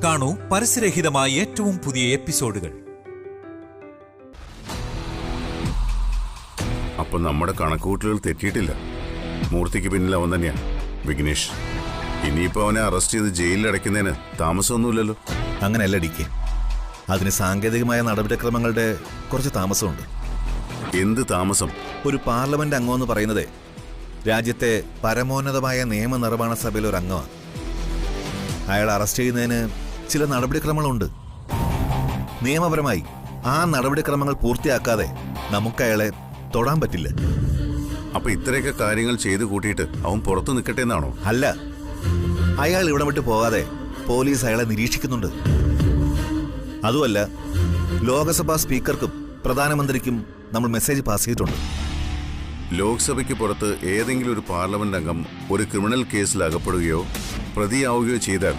കാണൂ പരസ്യരഹിതമായ ഏറ്റവും പുതിയ എപ്പിസോഡുകൾ. അപ്പൊ നമ്മുടെ കണക്കുകൂട്ടലുകൾ തെറ്റിയിട്ടില്ല. മൂർത്തിക്ക് പിന്നിൽ അവൻ തന്നെയാ, വിഘ്നേഷ്. ഇനിയിപ്പോ അവനെ അറസ്റ്റ് ചെയ്ത് ജയിലിൽ അടയ്ക്കുന്നതിന് താമസമൊന്നുമില്ലല്ലോ. അങ്ങനെയല്ല DK, അതിന് സാങ്കേതികമായ നടപടിക്രമങ്ങളുടെ കുറച്ച് താമസമുണ്ട്. എന്ത് താമസം? ഒരു പാർലമെന്റ് അംഗമെന്ന് പറയുന്നത് രാജ്യത്തെ പരമോന്നതമായ നിയമനിർമ്മാണ സഭയിലെ ഒരു അംഗമാണ്. അയാൾ അറസ്റ്റ് ചെയ്യുന്നതിന് ചില നടപടിക്രമങ്ങളുണ്ട്. നിയമപരമായി ആ നടപടിക്രമങ്ങൾ പൂർത്തിയാക്കാതെ നമുക്ക് അയാളെ തൊടാൻ പറ്റില്ല. അപ്പൊ ഇത്രയൊക്കെ കാര്യങ്ങൾ ചെയ്തു കൂട്ടിയിട്ട് അവൻ പുറത്തു നിൽക്കട്ടെ എന്നാണോ? അല്ല, അയാൾ ഇവിടെ വിട്ട് പോകാതെ പോലീസ് അയാളെ നിരീക്ഷിക്കുന്നുണ്ട്. അതുമല്ല, ലോകസഭാ സ്പീക്കർക്കും പ്രധാനമന്ത്രിക്കും നമ്മൾ മെസ്സേജ് പാസ് ചെയ്തിട്ടുണ്ട്. ലോക്സഭയ്ക്ക് പുറത്ത് ഏതെങ്കിലും ഒരു പാർലമെന്റ് അംഗം ഒരു ക്രിമിനൽ കേസിൽ അകപ്പെടുകയോ പ്രതിയാവുകയോ ചെയ്താൽ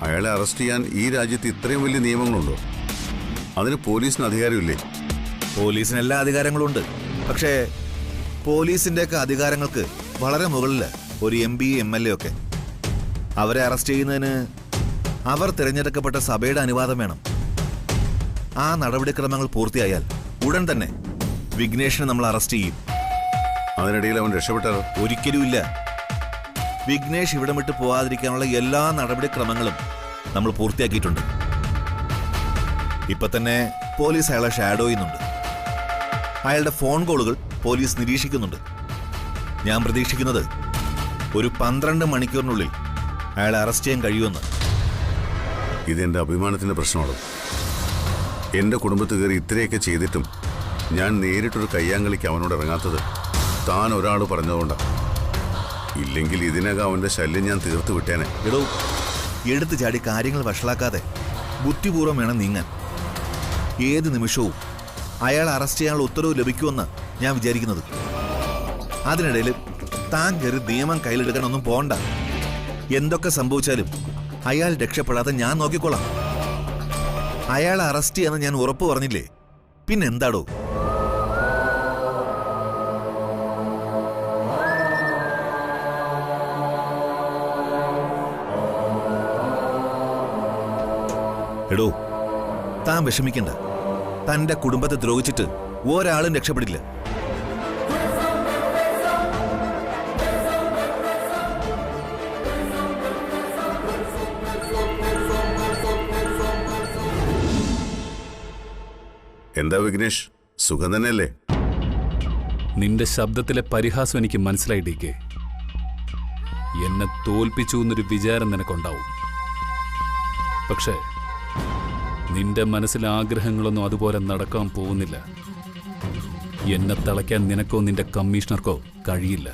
അയാളെ അറസ്റ്റ് ചെയ്യാൻ ഈ രാജ്യത്ത് ഇത്രയും വലിയ നിയമങ്ങളുണ്ടോ? അതിന് പോലീസിന് അധികാരമില്ലേ? പോലീസിന് എല്ലാ അധികാരങ്ങളും ഉണ്ട്. പക്ഷേ പോലീസിൻ്റെയൊക്കെ അധികാരങ്ങൾക്ക് വളരെ മുകളിൽ ഒരു MP MLA ഒക്കെ. അവരെ അറസ്റ്റ് ചെയ്യുന്നതിന് അവർ തിരഞ്ഞെടുക്കപ്പെട്ട സഭയുടെ അനുവാദം വേണം. ആ നടപടിക്രമങ്ങൾ പൂർത്തിയായാൽ ഉടൻ തന്നെ വിഘ്നേഷിനെ നമ്മൾ അറസ്റ്റ് ചെയ്യും. അതിനിടയിൽ അവൻ രക്ഷപ്പെട്ടാലോ? ഒരിക്കലുമില്ല. വിഘ്നേഷ് ഇവിടെ വിട്ട് പോകാതിരിക്കാനുള്ള എല്ലാ നടപടിക്രമങ്ങളും നമ്മൾ പൂർത്തിയാക്കിയിട്ടുണ്ട്. ഇപ്പൊ തന്നെ പോലീസ് അയാളെ ഷാഡോ ചെയ്യുന്നുണ്ട്. അയാളുടെ ഫോൺ കോളുകൾ പോലീസ് നിരീക്ഷിക്കുന്നുണ്ട്. ഞാൻ പ്രതീക്ഷിക്കുന്നത് ഒരു 12 മണിക്കൂറിനുള്ളിൽ അയാളെ അറസ്റ്റ് ചെയ്യാൻ കഴിയുമെന്ന്. ഇതെന്റെ അഭിമാനത്തിന്റെ പ്രശ്നമാണ്. എന്റെ കുടുംബത്ത് കയറി ഇത്രയൊക്കെ ചെയ്തിട്ടും ഞാൻ നേരിട്ടൊരു കയ്യാങ്കളിക്ക് അവനോട് ഇറങ്ങാത്തത് താൻ ഒരാൾ പറഞ്ഞതുകൊണ്ടാണ്. ഇല്ലെങ്കിൽ ഇതിനകം അവന്റെ ശല്യം ഞാൻ തീർത്തു വിട്ടേനെ. എടോ, എടുത്തു ചാടി കാര്യങ്ങൾ വഷളാക്കാതെ ബുദ്ധിപൂർവ്വം വേണം നീങ്ങാൻ. ഏത് നിമിഷവും അയാൾ അറസ്റ്റ് ചെയ്യാനുള്ള ഉത്തരവ് ലഭിക്കുമെന്ന് ഞാൻ വിചാരിക്കുന്നത്. അതിനിടയിൽ താൻ കയറി നിയമം കയ്യിലെടുക്കാനൊന്നും പോകണ്ട. എന്തൊക്കെ സംഭവിച്ചാലും അയാൾ രക്ഷപ്പെടാതെ ഞാൻ നോക്കിക്കോളാം. അയാളെ അറസ്റ്റ് ചെയ്യാന്ന് ഞാൻ ഉറപ്പ് പറഞ്ഞില്ലേ, പിന്നെന്താടോ? എടോ, താൻ വിഷമിക്കണ്ട. തന്റെ കുടുംബത്തെ ദ്രോഹിച്ചിട്ട് ഒരാളും രക്ഷപ്പെടില്ല. എന്താ വിഘ്നേഷ്, സുഖം തന്നെയല്ലേ? നിന്റെ ശബ്ദത്തിലെ പരിഹാസം എനിക്ക് മനസ്സിലായി DK. എന്നെ തോൽപ്പിച്ചു എന്നൊരു വിചാരം നിനക്കുണ്ടാവും. പക്ഷേ നിന്റെ മനസ്സിലെ ആഗ്രഹങ്ങളൊന്നും അതുപോലെ നടക്കാൻ പോകുന്നില്ല. എന്നെ തളയ്ക്കാൻ നിനക്കോ നിന്റെ കമ്മീഷണർക്കോ കഴിയില്ല.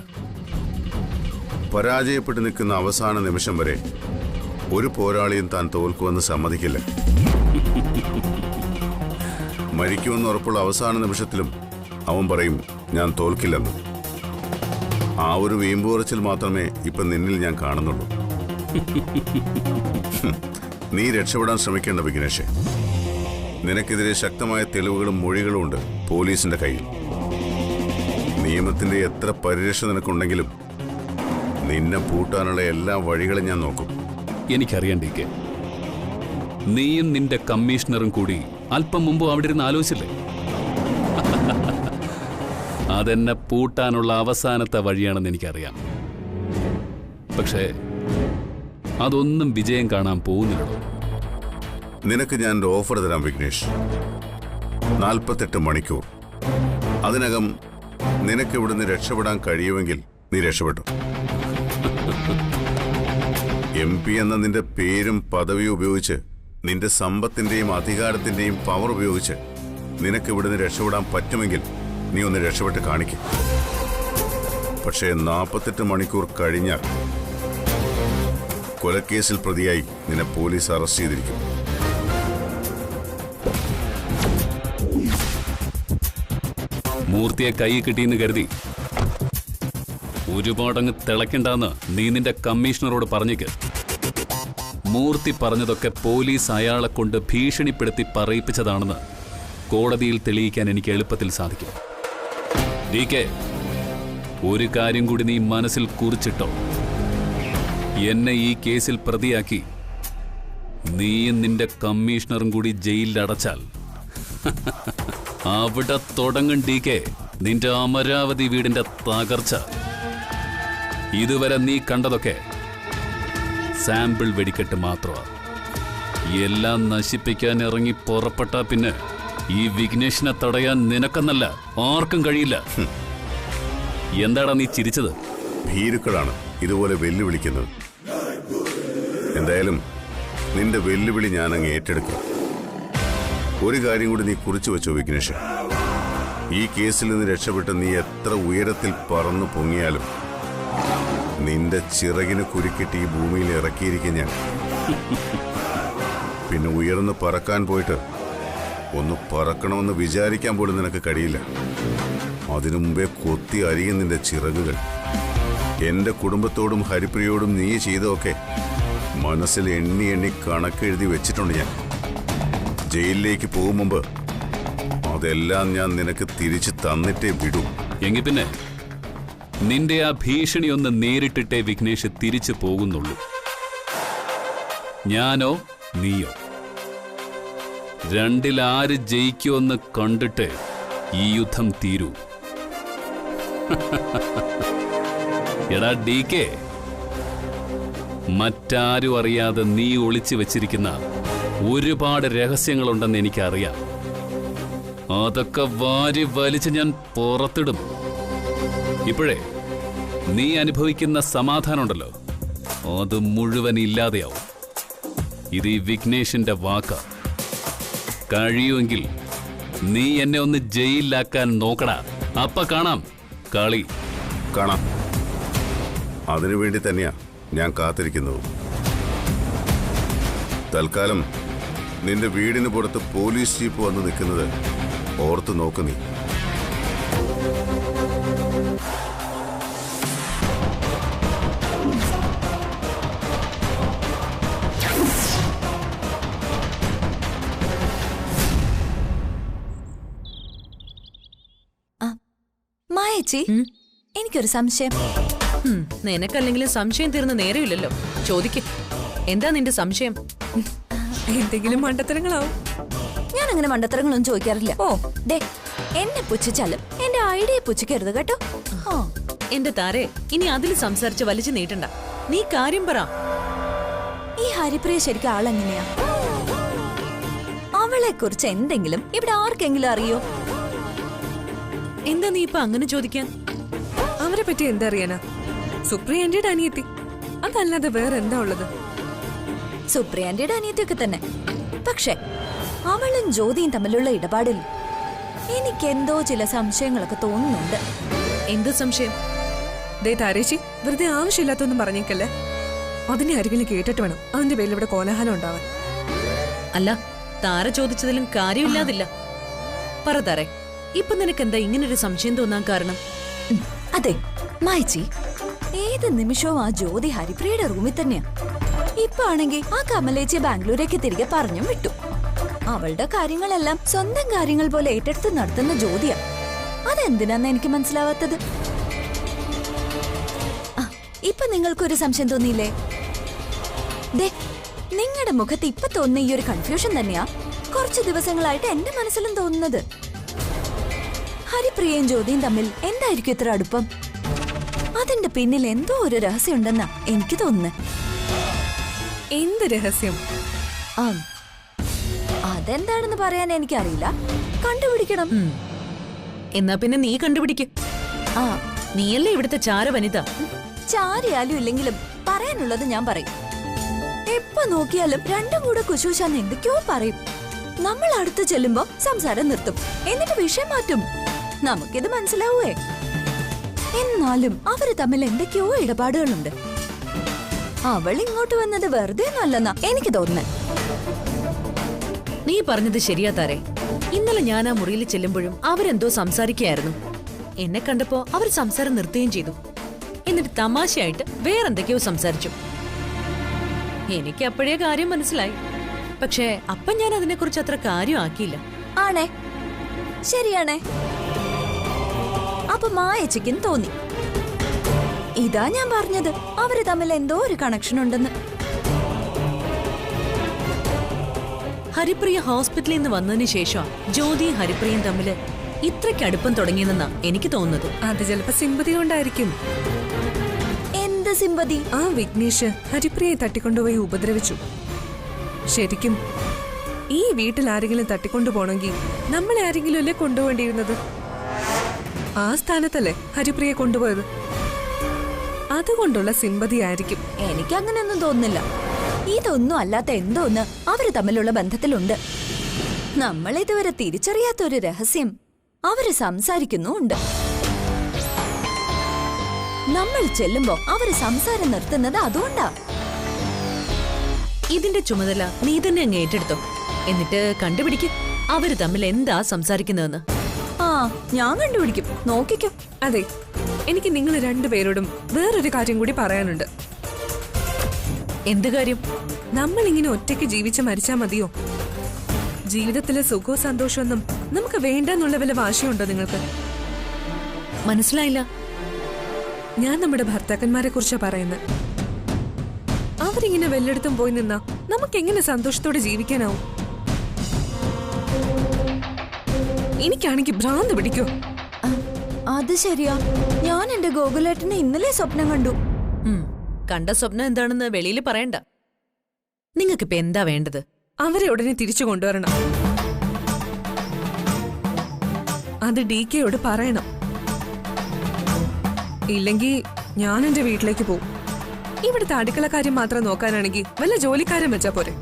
പരാജയപ്പെട്ടു നിൽക്കുന്ന അവസാന നിമിഷം വരെ ഒരു പോരാളിയും താൻ തോൽക്കുമെന്ന് സമ്മതിക്കില്ല. മരിക്കുമെന്ന് ഉറപ്പുള്ള അവസാന നിമിഷത്തിലും അവൻ പറയും ഞാൻ തോൽക്കില്ലെന്ന്. ആ ഒരു വീമ്പുറച്ചിൽ മാത്രമേ ഇപ്പൊ നിന്നിൽ ഞാൻ കാണുന്നുള്ളൂ. നീ രക്ഷപ്പെടാൻ ശ്രമിക്കേണ്ട വിഘ്നേഷേ. നിനക്കെതിരെ ശക്തമായ തെളിവുകളും മൊഴികളും ഉണ്ട് പോലീസിന്റെ കയ്യിൽ. നിയമത്തിന്റെ എത്ര പരിരക്ഷ നിനക്കുണ്ടെങ്കിലും നിന്നെ പൂട്ടാനുള്ള എല്ലാ വഴികളും ഞാൻ നോക്കും. എനിക്കറിയാം DK, നീയും നിന്റെ കമ്മീഷണറും കൂടി അല്പം മുമ്പ് അവിടെ ഇരുന്ന് ആലോചിച്ചില്ലേ? അതെന്നെ പൂട്ടാനുള്ള അവസാനത്തെ വഴിയാണെന്ന് എനിക്കറിയാം. പക്ഷേ അതൊന്നും വിജയം കാണാൻ പോകുന്നില്ലല്ലോ. നിനക്ക് ഞാൻ ഒരു ഓഫർ തരാം വിഘ്നേഷ്. 48 മണിക്കൂർ. അതിനകം നിനക്ക് ഇവിടുന്ന് രക്ഷപ്പെടാൻ കഴിയുമെങ്കിൽ നീ രക്ഷപ്പെട്ടു. MP എന്ന നിന്റെ പേരും പദവിയും ഉപയോഗിച്ച്, നിന്റെ സമ്പത്തിന്റെയും അധികാരത്തിന്റെയും പവർ ഉപയോഗിച്ച് നിനക്ക് ഇവിടുന്ന് രക്ഷപ്പെടാൻ പറ്റുമെങ്കിൽ നീ ഒന്ന് രക്ഷപ്പെട്ട് കാണിക്കും. പക്ഷേ 48 മണിക്കൂർ കഴിഞ്ഞാൽ കൊലക്കേസിൽ പ്രതിയായി നിന്നെ പോലീസ് അറസ്റ്റ് ചെയ്തിരിക്കും. മൂർത്തിയെ കൈ കിട്ടിയെന്ന് കരുതി ഒരുപാടങ്ങ് തിളക്കണ്ടെന്ന് നീ നിന്റെ കമ്മീഷണറോട് പറഞ്ഞേക്ക്. മൂർത്തി പറഞ്ഞതൊക്കെ പോലീസ് അയാളെ കൊണ്ട് ഭീഷണിപ്പെടുത്തി പറയിപ്പിച്ചതാണെന്ന് കോടതിയിൽ തെളിയിക്കാൻ എനിക്ക് എളുപ്പത്തിൽ സാധിക്കും. DK, ഒരു കാര്യം കൂടി നീ മനസ്സിൽ കുറിച്ചിട്ടോ. എന്നെ ഈ കേസിൽ പ്രതിയാക്കി നീയും നിന്റെ കമ്മീഷണറും കൂടി ജയിലിൽ അടച്ചാൽ അവിടെ തുടങ്ങും DK നിന്റെ അമരാവതി വീടിന്റെ തകർച്ച. ഇതുവരെ നീ കണ്ടതൊക്കെ സാമ്പിൾ വെടിക്കെട്ട് മാത്രമാണ്. എല്ലാം നശിപ്പിക്കാൻ ഇറങ്ങി പുറപ്പെട്ടാ പിന്നെ ഈ വിഘ്നേഷിനെ തടയാൻ നിനക്കെന്നല്ല ആർക്കും കഴിയില്ല. എന്താടാ നീ ചിരിച്ചത്? ഭീരുക്കളാണ് ഇതുപോലെ വെല്ലുവിളിക്കുന്നത്. എന്തായാലും നിന്റെ വെല്ലുവിളി ഞാനങ്ങ് ഏറ്റെടുക്കും. ഒരു കാര്യം കൂടി നീ കുറിച്ചു വെച്ചോ വിഘ്നേഷ്. ഈ കേസിൽ നിന്ന് രക്ഷപ്പെട്ട് നീ എത്ര ഉയരത്തിൽ പറന്നു പൊങ്ങിയാലും നിന്റെ ചിറകിന് കുരുക്കിട്ട് ഈ ഭൂമിയിൽ ഇറക്കിയിരിക്കും ഞാൻ. പിന്നെ ഉയർന്ന് പറക്കാൻ പോയിട്ട് ഒന്ന് പറക്കണമെന്ന് വിചാരിക്കാൻ പോലും നിനക്ക് കഴിയില്ല. അതിനു മുമ്പേ കൊത്തി അരിയും നിന്റെ ചിറകുകൾ. എന്റെ കുടുംബത്തോടും ഹരിപ്രിയോടും നീ ചെയ്തതൊക്കെ മനസ്സിൽ എണ്ണി എണ്ണി കണക്കെഴുതി വെച്ചിട്ടുണ്ട് ഞാൻ. ജയിലിലേക്ക് പോകും മുമ്പ് അതെല്ലാം ഞാൻ നിനക്ക് തിരിച്ചു തന്നിട്ടേ വിടൂ. എങ്കിൽ പിന്നെ നിന്റെ ആ ഭീഷണി ഒന്ന് നേരിട്ടിട്ടേ വിഘ്നേഷ് തിരിച്ചു പോകുന്നുള്ളൂ. ഞാനോ നീയോ രണ്ടിലാര് ജയിക്കുമെന്ന് കണ്ടിട്ട് ഈ യുദ്ധം തീരൂ. എടാ DK, മറ്റാരും അറിയാതെ നീ ഒളിച്ചു വെച്ചിരിക്കുന്ന ഒരുപാട് രഹസ്യങ്ങളുണ്ടെന്ന് എനിക്കറിയാം. അതൊക്കെ വാരി വലിച്ച് ഞാൻ പുറത്തിടും. ഇപ്പോഴേ നീ അനുഭവിക്കുന്ന സമാധാനമുണ്ടല്ലോ, അത് മുഴുവൻ ഇല്ലാതെയാവും. ഇത് ഈ വിഘ്നേഷിന്റെ വാക്ക. കഴിയുമെങ്കിൽ നീ എന്നെ ഒന്ന് ജയിലിലാക്കാൻ നോക്കടാ. അപ്പ കാണാം കളി. കാണാം. അതിനുവേണ്ടി തന്നെയാ ഞാൻ കാത്തിരിക്കുന്നത്. തൽക്കാലം നിന്റെ വീടിന് പുറത്ത് പോലീസ് ജീപ്പ് വന്ന് നിൽക്കുന്നത് ഓർത്ത് നോക്ക് നീ. മായേച്ചി, എനിക്കൊരു സംശയം. നിനക്കല്ലെങ്കിലും സംശയം തീർന്ന് നേരമില്ലല്ലോ. ചോദിക്ക്, എന്താ നിന്റെ സംശയം? എന്തെങ്കിലും മണ്ടത്തരങ്ങളാവും. ഞാൻ അങ്ങനെ മണ്ടത്തരങ്ങളൊന്നും ചോദിക്കാറില്ല. ഓ ദേ, എന്നെ പുച്ഛിച്ചാലും എന്റെ ഐഡിയ പുച്ഛിക്കരുത് കേട്ടോ. എന്റെ താരെ, ഇനി അതിൽ സംസാരിച്ച് വലിച്ചു നീട്ടണ്ട. നീ കാര്യം പറ. ഈ ഹരിപ്രിയ ശരിക്കും ആളെങ്ങനെയാ? അവളെ കുറിച്ച് എന്തെങ്കിലും ഇവിടെ ആർക്കെങ്കിലും അറിയോ? എന്താ നീ ഇപ്പൊ അങ്ങനെ ചോദിക്കാൻ? അവരെ പറ്റി എന്താ അറിയാനാ? സുപ്രിയന്റെ അനിയത്തി, അതല്ലാതെ വേറെ എന്താ ഉള്ളത്? സുപ്രിയന്റെ അനിയത്തിയൊക്കെ തന്നെ. പക്ഷെ അവളും ജ്യോതിയും തമ്മിലുള്ള ഇടപാടിൽ എനിക്കെന്തോ ചില സംശയങ്ങളൊക്കെ തോന്നുന്നുണ്ട്. എന്ത് സംശയം? ദേ താരേച്ചി, വെറുതെ ആവശ്യമില്ലാത്തൊന്നും പറഞ്ഞേക്കല്ലേ. അതിനെ ആരെങ്കിലും കേട്ടിട്ട് വേണം അതിന്റെ പേരിൽ ഇവിടെ കോലാഹലം ഉണ്ടാവാൻ. അല്ല, താര ചോദിച്ചതിലും കാര്യമില്ലാതില്ല. പറ താരെ, ഇപ്പൊ നിനക്കെന്താ ഇങ്ങനൊരു സംശയം തോന്നാൻ കാരണം? അതെ മായച്ചി, ഏത് നിമിഷവും ആ ജ്യോതി ഹരിപ്രിയയുടെ റൂമിൽ തന്നെയാ. ഇപ്പൊ ആണെങ്കിൽ ആ കമലേച്ചിയെ ബാംഗ്ലൂരേക്ക് തിരികെ പറഞ്ഞും വിട്ടു. അവളുടെ കാര്യങ്ങളെല്ലാം സ്വന്തം കാര്യങ്ങൾ പോലെ ഏറ്റെടുത്ത് നടത്തുന്ന ജ്യോതിയാ. അതെന്തിനാന്ന് എനിക്ക് മനസ്സിലാവാത്തത്. ഇപ്പൊ നിങ്ങൾക്കൊരു സംശയം തോന്നിയില്ലേ? ദേ, നിങ്ങളുടെ മുഖത്ത് ഇപ്പൊ തോന്നുന്ന ഈ ഒരു കൺഫ്യൂഷൻ തന്നെയാ കുറച്ച് ദിവസങ്ങളായിട്ട് എന്റെ മനസ്സിലും തോന്നുന്നത്. ഹരിപ്രിയയും ജ്യോതിയും തമ്മിൽ എന്തായിരിക്കും ഇത്ര അടുപ്പം? അതിന്റെ പിന്നിൽ എന്തോ ഒരു രഹസ്യം ഉണ്ടെന്നാ എനിക്ക് തോന്നുന്നത്. എന്ത് രഹസ്യം? അതെന്താണെന്ന് പറയാൻ എനിക്കറിയില്ല. കണ്ടുപിടിക്കണം. എന്നാ പിന്നെ നീ കണ്ടുപിടിക്ക്. നീയല്ലേ ഇവിടുത്തെ ചാര വനിത. ചാരിയാലും ഇല്ലെങ്കിലും പറയാനുള്ളത് ഞാൻ പറയും. എപ്പോ നോക്കിയാലും രണ്ടും കൂടെ കുശൂശാന്ന് എന്തൊക്കെയോ പറയും. നമ്മൾ അടുത്ത് ചെല്ലുമ്പോ സംസാരം നിർത്തും, എന്നിട്ട് വിഷയം മാറ്റും. നമുക്കിത് മനസ്സിലാവേ. എന്നാലും അവര് തമ്മിൽ എന്തൊക്കെയോ ഇടപാടുകളുണ്ട്. അവൾ ഇങ്ങോട്ട് വന്നത് വെറുതെ ഒന്നല്ലെന്നാ എനിക്ക് തോന്നുന്നത്. നീ പറഞ്ഞത് ശരിയാ താരെ. ഇന്നലെ ഞാൻ ആ മുറിയിൽ ചെല്ലുമ്പോഴും അവരെന്തോ സംസാരിക്കുകയായിരുന്നു. എന്നെ കണ്ടപ്പോ അവർ സംസാരം നിർത്തുകയും ചെയ്തു. എന്നിട്ട് തമാശയായിട്ട് വേറെന്തൊക്കെയോ സംസാരിച്ചു. എനിക്ക് അപ്പോഴേ കാര്യം മനസ്സിലായി. പക്ഷേ അപ്പം ഞാൻ അതിനെക്കുറിച്ച് അത്ര കാര്യം ആക്കിയില്ല. ആണേ, ശരിയാണേ. അപ്പൊ മായച്ചിക്കും തോന്നി. ഇതാ ഞാൻ പറഞ്ഞത്, അവര് തമ്മിൽ എന്തോ ഒരു കണക്ഷൻ ഉണ്ടെന്ന്. ഹരിപ്രിയ ഹോസ്പിറ്റലിൽ നിന്ന് വന്നതിന് ശേഷം ജ്യോതിയും ഹരിപ്രിയയും തമ്മില് ഇത്രയ്ക്ക് അടുപ്പം തുടങ്ങിയെന്നാ എനിക്ക് തോന്നുന്നത്. അത് ചിലപ്പോ സിമ്പതി കൊണ്ടായിരിക്കും. എന്ത് സിമ്പതി? ആ വിഘ്നേഷ് ഹരിപ്രിയയെ തട്ടിക്കൊണ്ടുപോയി ഉപദ്രവിച്ചു. ശരിക്കും ഈ വീട്ടിൽ ആരെങ്കിലും തട്ടിക്കൊണ്ടുപോണെങ്കിൽ നമ്മളെ ആരെങ്കിലും അല്ലേ കൊണ്ടുപോകേണ്ടിയിരുന്നത്? ആ സ്ഥാനത്തല്ലേ ഹരിപ്രിയെ കൊണ്ടുപോയത്. അതുകൊണ്ടുള്ള സിമ്പതി ആയിരിക്കും. എനിക്ക് അങ്ങനെയൊന്നും തോന്നുന്നില്ല. ഇതൊന്നും അല്ലാത്ത എന്തോന്ന് അവര് തമ്മിലുള്ള ബന്ധത്തിലുണ്ട്. നമ്മൾ ഇതുവരെ തിരിച്ചറിയാത്ത ഒരു രഹസ്യം അവര് സംസാരിക്കുന്നുണ്ട്. നമ്മൾ ചെല്ലുമ്പോ അവര് സംസാരം നിർത്തുന്നത് അതുകൊണ്ടാ. ഇതിന്റെ ചുമതല നീ തന്നെ അങ്ങ് ഏറ്റെടുത്തോ. എന്നിട്ട് കണ്ടുപിടിക്കും അവര് തമ്മിൽ എന്താ സംസാരിക്കുന്നതെന്ന്. ആ, ഞാൻ കണ്ടുപിടിക്കും, നോക്കിക്കോ. അതെ, എനിക്ക് നിങ്ങൾ രണ്ടുപേരോടും വേറൊരു കാര്യം കൂടി പറയാനുണ്ട്. എന്ത് കാര്യം? നമ്മളിങ്ങനെ ഒറ്റയ്ക്ക് ജീവിച്ച് മരിച്ചാ മതിയോ? ജീവിതത്തിലെ സുഖവും സന്തോഷമൊന്നും നമുക്ക് വേണ്ടെന്നുള്ള വല്ല വാശിയുണ്ടോ നിങ്ങൾക്ക്? മനസ്സിലായില്ല. ഞാൻ നമ്മുടെ ഭർത്താക്കന്മാരെ കുറിച്ചാ പറയുന്നത്. അവരിങ്ങനെ വല്ലയിടത്തും പോയി നിന്നാ നമുക്ക് എങ്ങനെ സന്തോഷത്തോടെ ജീവിക്കാനാവും? എനിക്കാണെങ്കിൽ ഭ്രാന്ത് പിടിക്കോ? അത് ശരിയാ. ഞാൻ എന്റെ ഗോകുലേട്ടനെ ഇന്നലെ സ്വപ്നം കണ്ടു. കണ്ട സ്വപ്നം എന്താണെന്ന് വെളിയിൽ പറയണ്ട. നിങ്ങൾക്കിപ്പോ എന്താ വേണ്ടത്? അവരെ ഉടനെ തിരിച്ചു കൊണ്ടുവരണം. അത് DKയോട് പറയണം. ഇല്ലെങ്കിൽ ഞാൻ എന്റെ വീട്ടിലേക്ക് പോകും. ഇവിടുത്തെ അടുക്കള കാര്യം മാത്രം നോക്കാനാണെങ്കിൽ വല്ല ജോലിക്കാരൻ വെച്ചാ പോരെ.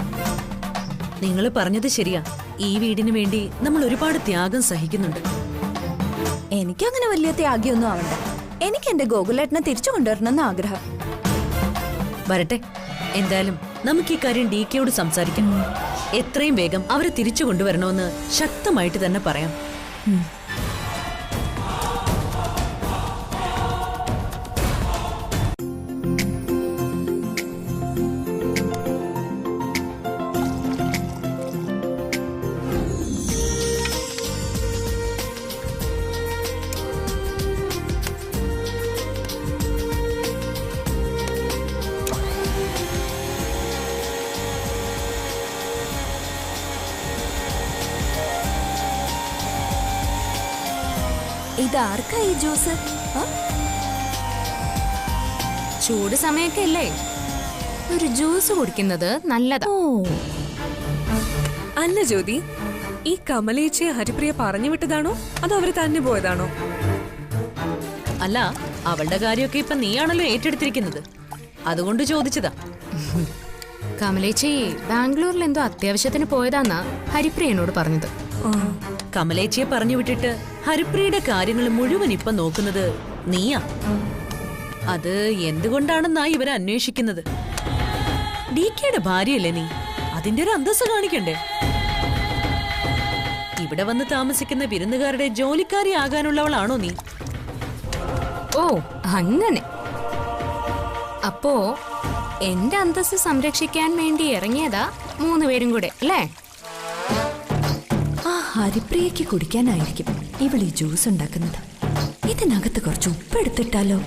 നിങ്ങൾ പറഞ്ഞത് ശരിയാ. ഈ വീടിന് വേണ്ടി നമ്മൾ ഒരുപാട് ത്യാഗം സഹിക്കുന്നുണ്ട്. എനിക്കങ്ങനെ വലിയ ത്യാഗിയൊന്നും ആവണ്ട. എനിക്ക് എന്റെ ഗോകുലേട്ടനെ തിരിച്ചു കൊണ്ടുവരണമെന്ന് ആഗ്രഹം. വരട്ടെ. എന്തായാലും നമുക്ക് ഈ കാര്യം DKയോട് സംസാരിക്കാം. എത്രയും വേഗം അവരെ തിരിച്ചു കൊണ്ടുവരണമെന്ന് ശക്തമായിട്ട് തന്നെ പറയാം. ഇതാർക്കാ ഈ ജ്യൂസ്? ചൂട് സമയൊക്കെ അല്ലേ, ഒരു ജ്യൂസ് കുടിക്കുന്നത് നല്ലതാ. ഓ, അല്ല ജ്യോതി, ഈ കമലേച്ചിയെ ഹരിപ്രിയ പറഞ്ഞു വിട്ടതാണോ അതോ അവര് തന്നെ പോയതാണോ? അല്ല, അവളുടെ കാര്യമൊക്കെ ഇപ്പൊ നീയാണല്ലോ ഏറ്റെടുത്തിരിക്കുന്നത്. അതുകൊണ്ട് ചോദിച്ചതാ. കമലേച്ചി ബാംഗ്ലൂരിൽ എന്തോ അത്യാവശ്യത്തിന് പോയതാന്നാ ഹരിപ്രിയനോട് പറഞ്ഞത്. കമലേച്ചിയെ പറഞ്ഞു വിട്ടിട്ട് ഹരിപ്രിയയുടെ കാര്യങ്ങൾ മുഴുവൻ ഇപ്പൊ നോക്കുന്നത് നീയാ. അത് എന്തുകൊണ്ടാണെന്നാ ഇവരെ അന്വേഷിക്കുന്നത്. DKയുടെ ഭാര്യയല്ലേ നീ? അതിന്റെ ഒരു അന്തസ്സ് കാണിക്കണ്ടേ? ഇവിടെ വന്ന് താമസിക്കുന്ന വിരുന്നുകാരുടെ ജോലിക്കാരി ആകാനുള്ളവളാണോ നീ? ഓ, അങ്ങനെ. അപ്പോ എന്റെ അന്തസ്സ് സംരക്ഷിക്കാൻ വേണ്ടി ഇറങ്ങിയതാ മൂന്നുപേരും കൂടെ അല്ലേ? ആ ഹരിപ്രിയയ്ക്ക് കുടിക്കാനായിരിക്കും ഇവൾ ഈ ജ്യൂസ് ഉണ്ടാക്കുന്നത്. ഇതിനകത്ത് കുറച്ച് ഉപ്പ് എടുത്തിട്ടാലോ?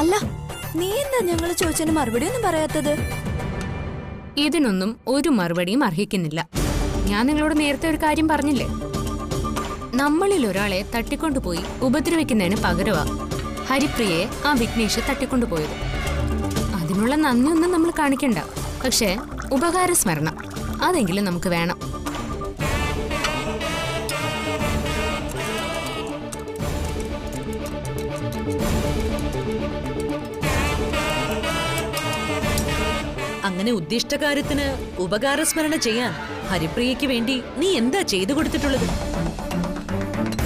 അല്ല, നീ എന്താ ഞങ്ങൾ ചോദിച്ചതിന് മറുപടി ഒന്നും പറയാത്തത്? ഇതിനൊന്നും ഒരു മറുപടിയും അർഹിക്കുന്നില്ല. ഞാൻ നിങ്ങളോട് നേരത്തെ ഒരു കാര്യം പറഞ്ഞില്ലേ, നമ്മളിൽ ഒരാളെ തട്ടിക്കൊണ്ടുപോയി ഉപദ്രവിക്കുന്നതിന് പകരമാ ഹരിപ്രിയയെ ആ വിഘ്നേഷ് തട്ടിക്കൊണ്ടുപോയത്. അതിനുള്ള നന്ദിയൊന്നും നമ്മൾ കാണിക്കണ്ട, പക്ഷേ ഉപകാരസ്മരണം അതെങ്കിലും നമുക്ക് വേണം. അങ്ങനെ ഉദ്ദിഷ്ടകാര്യത്തിന് ഉപകാരസ്മരണ ചെയ്യാൻ ഹരിപ്രിയയ്ക്ക് വേണ്ടി നീ എന്താ ചെയ്തു കൊടുത്തിട്ടുള്ളത്?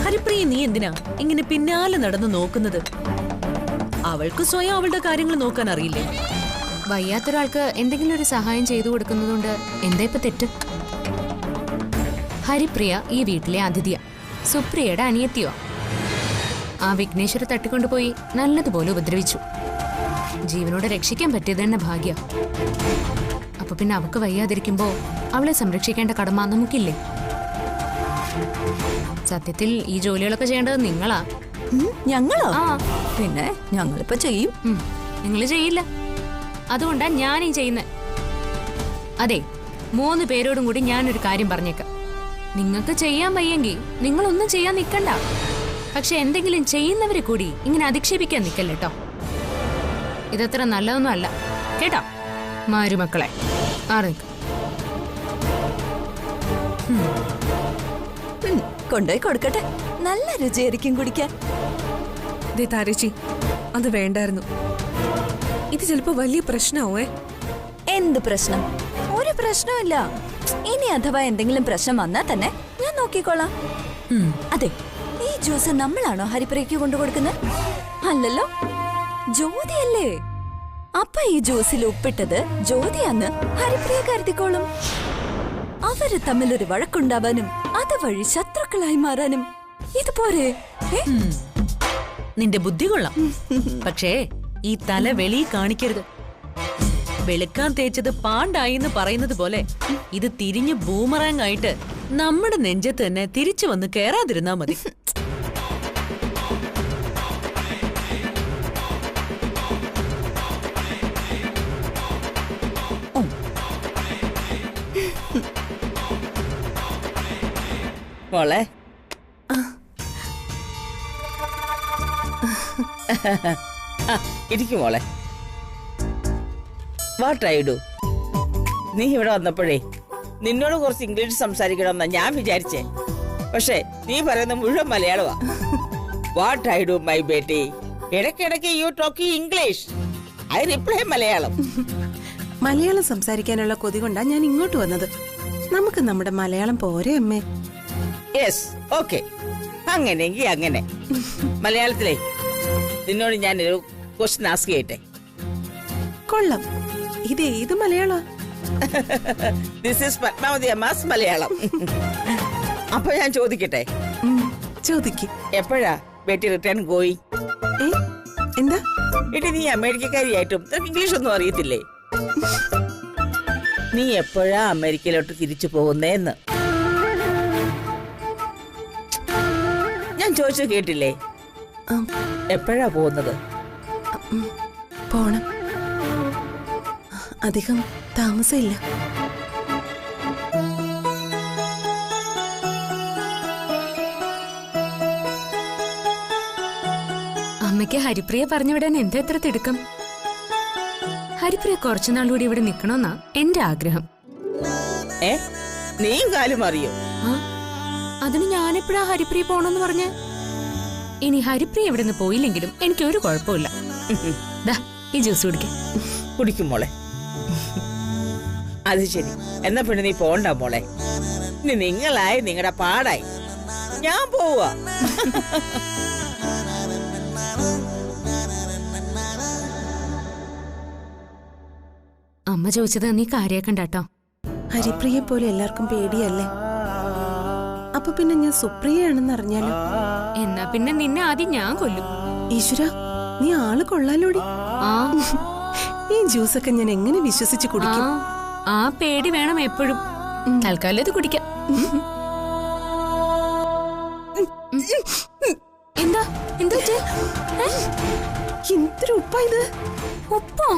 ഹരിപ്രിയ നീ എന്തിനാ ഇങ്ങനെ പിന്നാലെ നടന്നു നോക്കുന്നത്? അവൾക്ക് സ്വയം അവളുടെ കാര്യങ്ങൾ നോക്കാൻ അറിയില്ലേ? വയ്യാത്തൊരാൾക്ക് എന്തെങ്കിലും ഒരു സഹായം ചെയ്തു കൊടുക്കുന്നതുകൊണ്ട് എന്താ ഇപ്പൊ തെറ്റ്? ഹരിപ്രിയ ഈ വീട്ടിലെ അതിഥിയ, സുപ്രിയയുടെ അനിയത്തിയോ. ആ വിഘ്നേശ്വര തട്ടിക്കൊണ്ടുപോയി നല്ലതുപോലെ ഉപദ്രവിച്ചു. ജീവനോടെ രക്ഷിക്കാൻ പറ്റിയത് തന്നെ ഭാഗ്യ. അപ്പൊ പിന്നെ അവക്ക് വയ്യാതിരിക്കുമ്പോ അവളെ സംരക്ഷിക്കേണ്ട കടമ നമുക്കില്ലേ? സത്യത്തിൽ ഈ ജോലികളൊക്കെ ചെയ്യേണ്ടത് നിങ്ങളാ. ഞങ്ങളോ? ആ, പിന്നെ ഞങ്ങളിപ്പോ ചെയ്യും. നിങ്ങൾ ചെയ്യില്ല, അതുകൊണ്ടാ ഞാനീ ചെയ്യുന്നത്. അതെ, 3 പേരോടും കൂടി ഞാനൊരു കാര്യം പറഞ്ഞേക്കാം. നിങ്ങൾക്ക് ചെയ്യാൻ വയ്യെങ്കിൽ നിങ്ങളൊന്നും ചെയ്യാൻ നിൽക്കണ്ട. പക്ഷെ എന്തെങ്കിലും ചെയ്യുന്നവരെ കൂടി ഇങ്ങനെ അധിക്ഷേപിക്കാൻ നിൽക്കല്ലോ. ഇതത്ര നല്ലതൊന്നും അല്ല കേട്ടോ മാരുമക്കളെ. ആറ് കൊണ്ടുപോയി കൊടുക്കട്ടെ, നല്ല രുചിയായിരിക്കും കുടിക്കാൻ. ദേ താരേച്ചി, അത് വേണ്ടായിരുന്നു. ഇത് ചിലപ്പോ വലിയ പ്രശ്നമാവേ. എന്ത് പ്രശ്നം? ഒരു പ്രശ്നമില്ല. ഇനി അഥവാ എന്തെങ്കിലും പ്രശ്നം വന്നാൽ തന്നെ ഞാൻ നോക്കിക്കോളാം. അതെ, ഈ ജ്യൂസ് നമ്മളാണോ ഹരിപ്രിയക്ക് കൊണ്ടുകൊടുക്കുന്നത്? അല്ലല്ലോ, ജ്യോതിയല്ലേ. അപ്പൊ ഈ ജ്യൂസിൽ ഉപ്പിട്ടത് ജ്യോതിയാന്ന് ഹരിപ്രിയ കരുതിക്കോളും. അവര് തമ്മിലൊരു വഴക്കുണ്ടാവാനും അതുവഴി ശത്രുക്കളായി മാറാനും ഇതുപോരെ? നിന്റെ ബുദ്ധി കൊള്ളാം. പക്ഷേ ഈ തല വെളി കാണിക്കരുത്. വെളുക്കാൻ തേച്ചത് പാണ്ടായി എന്ന് പറയുന്നത് പോലെ ഇത് തിരിഞ്ഞ് ബൂമറാങ് ആയിട്ട് നമ്മുടെ നെഞ്ചത്ത് തന്നെ തിരിച്ചു വന്ന് കേറാതിരുന്നാ മതി. മോളെ, ഇരിക്കും മോളെ. What I do? നീ ഇവിടെ വന്നപ്പോഴേ നിന്നോട് കുറച്ച് ഇംഗ്ലീഷ് സംസാരിക്കണമെന്നാ ഞാൻ വിചാരിച്ചേ. പക്ഷേ നീ പറയുന്ന മുഴുവൻ മലയാളമാ. What I do my beti? ഇടയ്ക്കിടയ്ക്ക് you talk English, I reply Malayalam. Malayalam സംസാരിക്കാനുള്ള കൊതി കൊണ്ടാ ഞാൻ ഇങ്ങോട്ട് വന്നത്. നമുക്ക് നമ്മുടെ മലയാളം പോരെ അമ്മേ? Yes, okay. അങ്ങനെയെങ്കിൽ അങ്ങനെ. മലയാളത്തിലേ നിന്നോട് ഞാനൊരു ക്വസ്റ്റ്യൻ ആസ്ക് ചെയ്യട്ടെ? കൊള്ളാം. ഇത് ഏത് മലയാളം? This is Padmavati Amma's Malayalam. അപ്പൊ ഞാൻ ചോദിക്കട്ടെ? ചോദിക്ക്. എപ്പോഴാ ബേട്ടി റിട്ടേൺ ഗോയി? എന്താ എടി, നീ അമേരിക്കക്കാരിയായിട്ടും നിനക്ക് ഇംഗ്ലീഷ് ഒന്നും അറിയത്തില്ലേ? നീ എപ്പോഴാ അമേരിക്കയിലോട്ട് തിരിച്ചു പോകുന്നേന്ന് ഞാൻ ചോദിച്ചു കേട്ടില്ലേ? എപ്പോഴാ പോകുന്നത്? പോണം. അധികം താമസമില്ല. അമ്മയ്ക്ക് ഹരിപ്രിയ പറഞ്ഞു വിടാൻ എന്താ എത്ര തിടുക്കം? ഹരിപ്രിയ കുറച്ചുനാളുകൂടി ഇവിടെ നിക്കണമെന്നാ എന്റെ ആഗ്രഹം. നീയും കാലും അറിയോ? അതിന് ഞാനെപ്പോഴാ ഹരിപ്രിയ പോണെന്ന് പറഞ്ഞ? ഇനി ഹരിപ്രിയ ഇവിടെ നിന്ന് പോയില്ലെങ്കിലും എനിക്കൊരു കുഴപ്പമില്ല. ഈ ജ്യൂസ് കുടിക്കും മോളെ. അത് ശരി, എന്നാ പിന്നെ നീ പോണ്ട മോളെ. ഇനി നിങ്ങളായി നിങ്ങളുടെ പാടായി. ഞാൻ പോവാ. അമ്മ ചോദിച്ചത് നീ കാര്യാക്കണ്ടാട്ടോ. ഹരിപ്രിയെ പോലെ എല്ലാവർക്കും പേടിയല്ലേ? അപ്പൊ പിന്നെ ഞാൻ സുപ്രിയയാണെന്ന് അറിഞ്ഞാലോ? എന്നാ പിന്നെ നിന്നെ ആദ്യം ഞാൻ കൊല്ലും. ഈശ്വര, നീ ആള് കൊള്ളാലോടി. ഈ ജ്യൂസൊക്കെ ഞാൻ എങ്ങനെ വിശ്വസിച്ച് കുടിക്കും? ആ പേടി വേണം എപ്പോഴും. തൽക്കാലം ഇത് കുടിക്കാം. എന്താ എന്താ എന്തൊരു ഉപ്പാ ഇത്? ഉപ്പോ?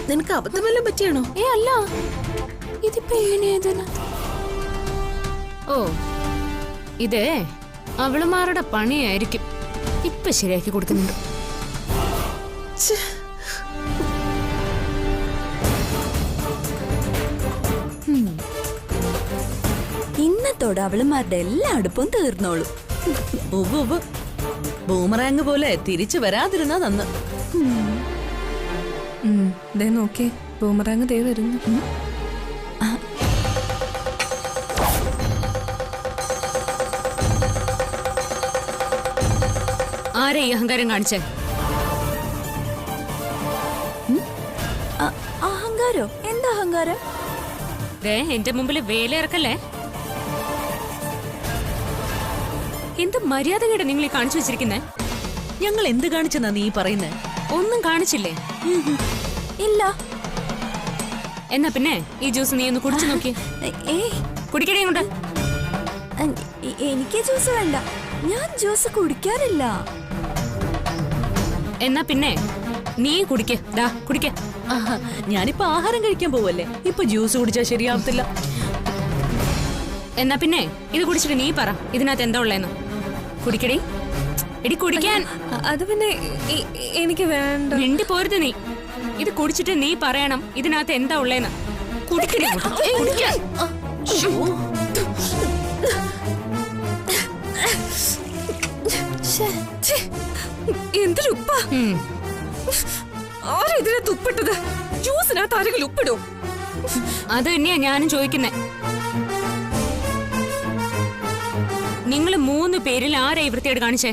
നിനക്ക് അബദ്ധം വല്ലതും പറ്റിയാണോ? അല്ല, ഇതിപ്പോ എങ്ങനെയാ? ഓ, ഇതേ അവളുമാരുടെ പണിയായിരിക്കും. ഇപ്പൊ ശരിയാക്കി കൊടുക്കുന്നുണ്ട്. ഇന്നത്തോടെ അവളുമാരുടെ എല്ലാ അടുപ്പും തീർന്നോളും. ബൂമറാങ് പോലെ തിരിച്ചു വരാതിരുന്നാ നന്ന്. ദേ നോക്കേ, ബൂമറാങ് ദേ വരുന്നു. ആരെ ഈ അഹങ്കാരം കാണിച്ചേ? അഹങ്കാരോ? എന്താ അഹങ്കാരം? എന്റെ മുമ്പിൽ വേലയിറക്കല്ലേ? എന്ത് മര്യാദകേട് നിങ്ങൾ ഈ കാണിച്ചു വെച്ചിരിക്കുന്നേ? ഞങ്ങൾ എന്ത് കാണിച്ചെന്നാ നീ പറയുന്നേ? ഒന്നും കാണിച്ചില്ലേ? ഇല്ല. എന്നാ പിന്നെ ഈ ജ്യൂസ് നീ ഒന്ന് കുടിച്ചു നോക്കി. കുടിക്കണേ കൊണ്ട്. എനിക്ക് ജ്യൂസ് വേണ്ട, ഞാൻ ജ്യൂസ് കുടിക്കാറില്ല. എന്നാ പിന്നെ നീ കുടിക്ക്. കുടിക്ക. ഞാനിപ്പോ ആഹാരം കഴിക്കാൻ പോവല്ലേ, ഇപ്പൊ ജ്യൂസ് കുടിച്ചാ ശരിയാവത്തില്ല. എന്നാ പിന്നെ ഇത് കുടിച്ചിട്ട് നീ പറ ഇതിനകത്ത് എന്താ ഉള്ളേന്ന്. കുടിക്കടി. എടി കുടിക്കാൻ. അത് പിന്നെ എനിക്ക് വേണ്ട. മിണ്ടി പോരുത് നീ. ഇത് കുടിച്ചിട്ട് നീ പറയണം ഇതിനകത്ത് എന്താ ഉള്ളേന്ന്. കുടിക്കടി. എന്തൊരു ഉപ്പ! ആരാ ഇതിനകത്ത് ഉപ്പിട്ടത്? ജ്യൂസിനകത്ത് ആരെങ്കിലും ഉപ്പിടും? അത് തന്നെയാ ഞാനും ചോദിക്കുന്നേ. നിങ്ങൾ 3 പേരിൽ ആരാ ഈ വൃത്തിയോട് കാണിച്ചേ?